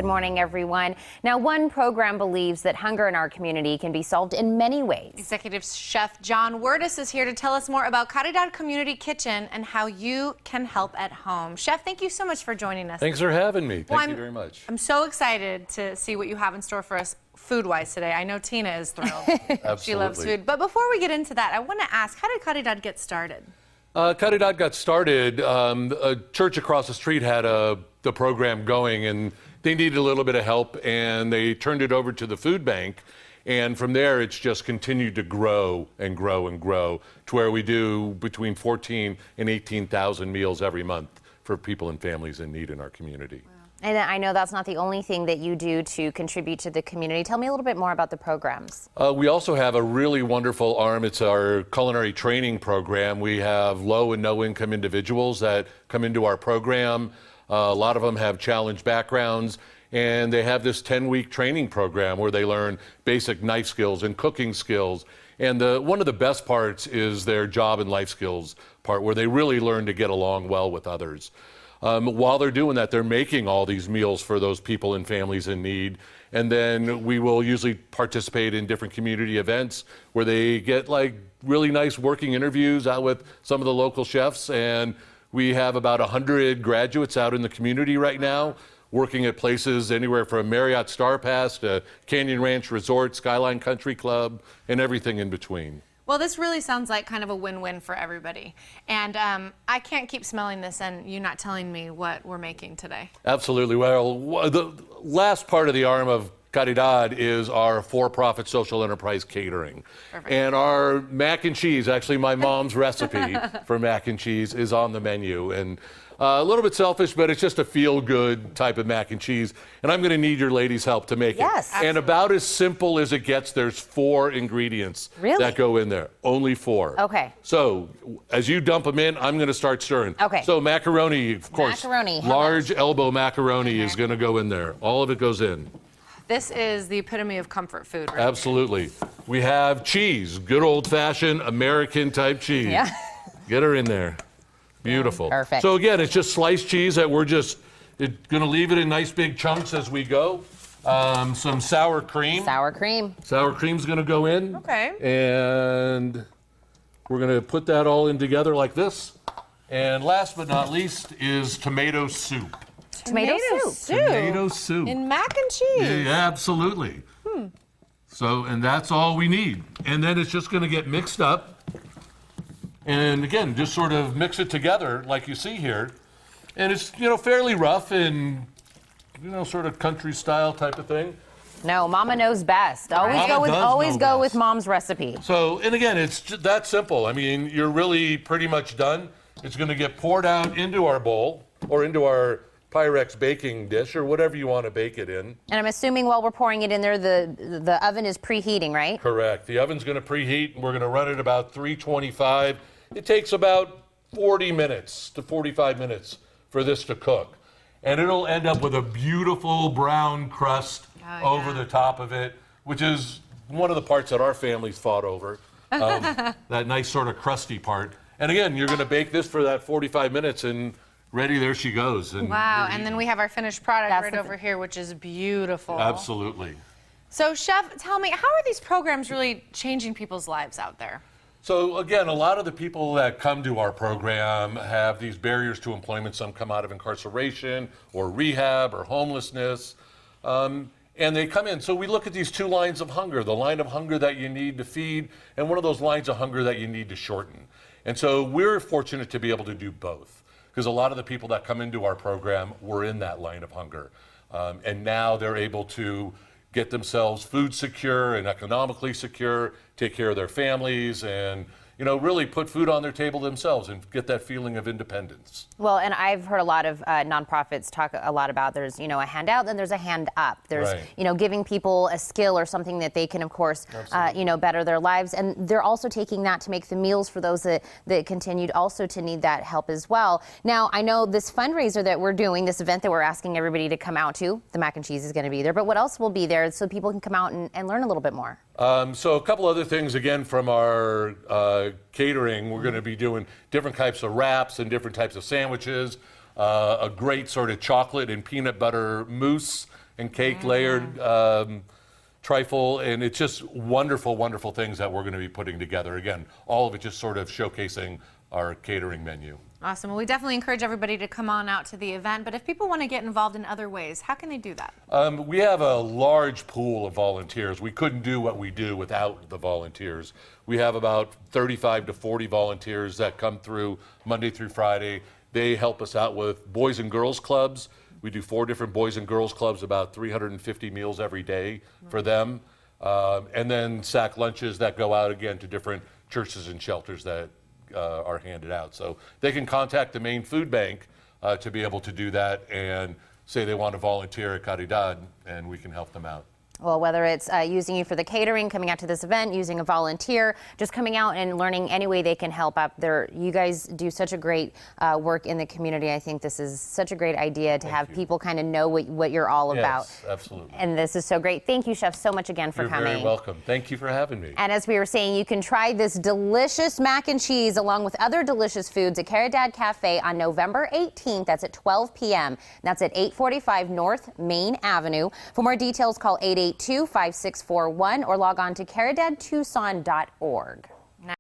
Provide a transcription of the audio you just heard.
Good morning, everyone. Now, one program believes that hunger in our community can be solved in many ways. Executive Chef John Wurtis is here to tell us more about Caridad Community Kitchen and how you can help at home. Chef, thank you so much for joining us. Thanks for having me. Thank you very much. I'm so excited to see what you have in store for us food-wise today. I know Tina is thrilled. Absolutely. She loves food. But before we get into that, I want to ask, how did Caridad get started? Caridad got started, a church across the street had the program going, and they needed a little bit of help, and they turned it over to the food bank. And from there, it's just continued to grow and grow and grow to where we do between 14 and 18,000 meals every month for people and families in need in our community. Wow. And I know that's not the only thing that you do to contribute to the community. Tell me a little bit more about the programs. We also have a really wonderful arm. It's our culinary training program. We have low and no income individuals that come into our program. A lot of them have challenged backgrounds, and they have this 10-week training program where they learn basic knife skills and cooking skills. And one of the best parts is their job and life skills part, where they really learn to get along well with others. While they're doing that, they're making all these meals for those people and families in need. And then we will usually participate in different community events where they get like really nice working interviews out with some of the local chefs. And we have about 100 graduates out in the community right now, working at places anywhere from Marriott Star Pass to Canyon Ranch Resort, Skyline Country Club, and everything in between. Well, this really sounds like kind of a win-win for everybody. And I can't keep smelling this and you not telling me what we're making today. Absolutely. Well, the last part of the arm of Caridad is our for-profit social enterprise catering. Perfect. And our mac and cheese, actually my mom's recipe for mac and cheese is on the menu. And a little bit selfish, but it's just a feel-good type of mac and cheese. And I'm going to need your ladies' help to make it. Yes. And about as simple as it gets, there's 4 ingredients that go in there. Only 4. Okay. So as you dump them in, I'm going to start stirring. Okay. So macaroni, of course. Macaroni. Large elbow macaroni is going to go in there. All of it goes in. This is the epitome of comfort food, right? Absolutely. We have cheese, good old-fashioned American type cheese. Yeah. Get her in there. Beautiful. Perfect. So again, it's just sliced cheese that we're just going to leave it in nice big chunks as we go. Some sour cream. Sour cream. Sour cream's going to go in. Okay. And we're going to put that all in together like this. And last but not least is tomato soup. Tomato soup. Tomato soup. In mac and cheese. Yeah, absolutely. So, and that's all we need. And then it's just going to get mixed up. And again, just sort of mix it together like you see here. And it's, fairly rough and, sort of country style type of thing. No, Mama knows best. Always go with Mom's recipe. So, and again, it's just that simple. I mean, you're really pretty much done. It's going to get poured out into our bowl or into our Pyrex baking dish or whatever you want to bake it in. And I'm assuming while we're pouring it in there, the oven is preheating, right? Correct. The oven's going to preheat, and we're going to run it about 325. It takes about 40 minutes to 45 minutes for this to cook. And it'll end up with a beautiful brown crust over the top of it, which is one of the parts that our families fought over, that nice sort of crusty part. And again, you're going to bake this for that 45 minutes, and ready, there she goes. And wow, and then we have our finished product right over here, which is beautiful. Absolutely. So, Chef, tell me, how are these programs really changing people's lives out there? So again, a lot of the people that come to our program have these barriers to employment. Some come out of incarceration or rehab or homelessness, and they come in. So we look at these 2 lines of hunger, the line of hunger that you need to feed and one of those lines of hunger that you need to shorten. And so we're fortunate to be able to do both, because a lot of the people that come into our program were in that line of hunger. And now they're able to get themselves food secure and economically secure, take care of their families, and really put food on their table themselves and get that feeling of independence. Well, and I've heard a lot of nonprofits talk a lot about there's, a handout, then there's a hand up. There's, giving people a skill or something that they can, of course, better their lives. And they're also taking that to make the meals for those that continued also to need that help as well. Now, I know this fundraiser that we're doing, this event that we're asking everybody to come out to, the mac and cheese is going to be there, but what else will be there so people can come out and learn a little bit more? So a couple other things, again, from our catering. We're going to be doing different types of wraps and different types of sandwiches. a great sort of chocolate and peanut butter mousse and cake layered trifle, and it's just wonderful, wonderful things that we're going to be putting together. Again, all of it just sort of showcasing our catering menu. Awesome. Well, we definitely encourage everybody to come on out to the event, but if people want to get involved in other ways, how can they do that? We have a large pool of volunteers. We couldn't do what we do without the volunteers. We have about 35 to 40 volunteers that come through Monday through Friday. They help us out with Boys and Girls Clubs. We do 4 different Boys and Girls Clubs, about 350 meals every day for them. And then sack lunches that go out again to different churches and shelters that are handed out. So they can contact the main food bank to be able to do that and say they want to volunteer at Caridad, and we can help them out. Well, whether it's using you for the catering, coming out to this event, using a volunteer, just coming out and learning any way they can help out there. You guys do such a great work in the community. I think this is such a great idea to have people kind of know what you're all about. Yes, absolutely. And this is so great. Thank you, Chef, so much again for coming. You're very welcome. Thank you for having me. And as we were saying, you can try this delicious mac and cheese along with other delicious foods at Caridad Cafe on November 18th. That's at 12 p.m. That's at 845 North Main Avenue. For more details, call 882-5641 or log on to caridadtucson.org.